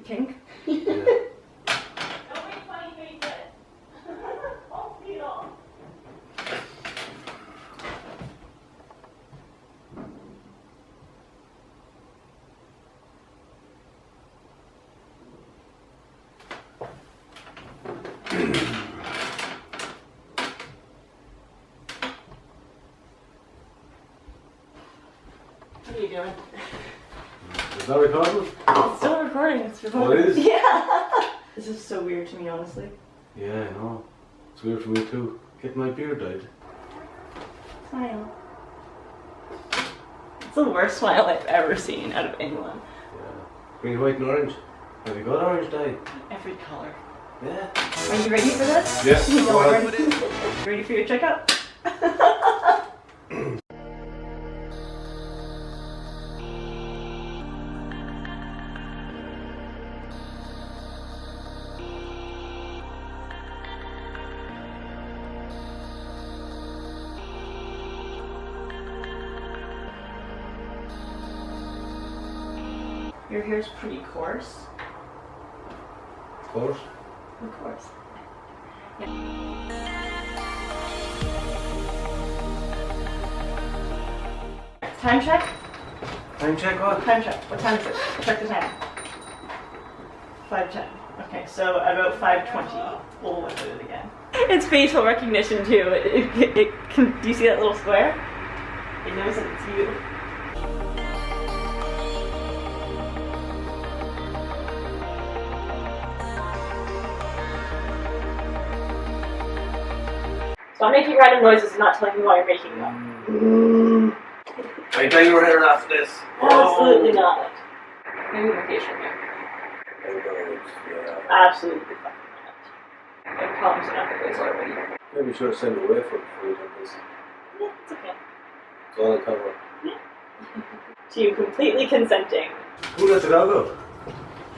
kink. Yeah. What are you doing? Is that recording? It's still recording. It's recording. Oh, it is? Yeah. This is so weird to me, honestly. Yeah, I know. It's weird for me too. Get my beard dyed. Smile. It's the worst smile I've ever seen out of anyone. Yeah. Green, white, and orange. Have you got orange dye? Every color. Yeah. Are you ready for this? Yes. You Go ahead. ready for your checkup? Your hair's pretty coarse. Of course. Of course. Yeah. Time check? Time check what? Time check. What time is it? Check the time. 5:10. Okay, so about 5:20, we'll look at it again. It's facial recognition too. Do you see that little square? It knows that it's you. So I'm making random noises and not telling you why you're making them. Are you dyeing your hair after this? Absolutely not. Maybe my facial hair. Yeah. Absolutely fucking not. It problems enough it goes already. Maybe you should have sent it away for before you did this. Yeah, it's okay. It's all I cover. To you completely consenting. Who let the dog go?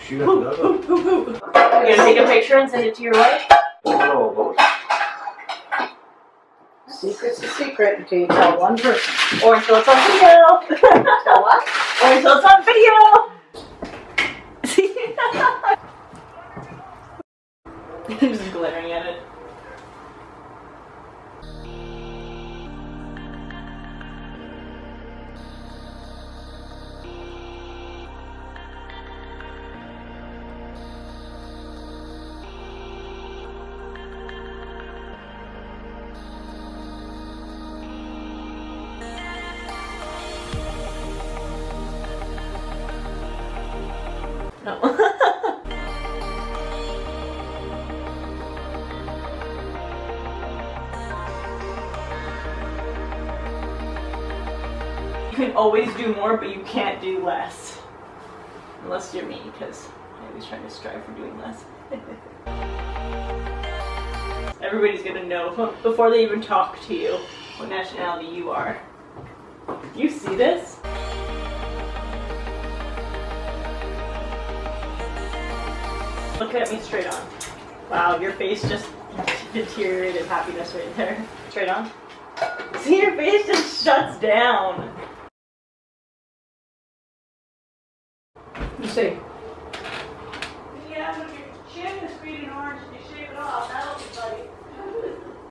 She let the dog go. You're gonna take a picture and send it to your wife? I don't know about it. Secret's a secret until you tell one person. Or until it's on video. Tell what? Or until it's on video. I'm just glaring at it. No. You can always do more, but you can't do less. Unless you're me, because I always try to strive for doing less. Everybody's gonna know before they even talk to you what nationality you are. Do you see this? Look at me straight on. Wow, your face just deteriorated happiness right there. Straight on. See, your face just shuts down. You say,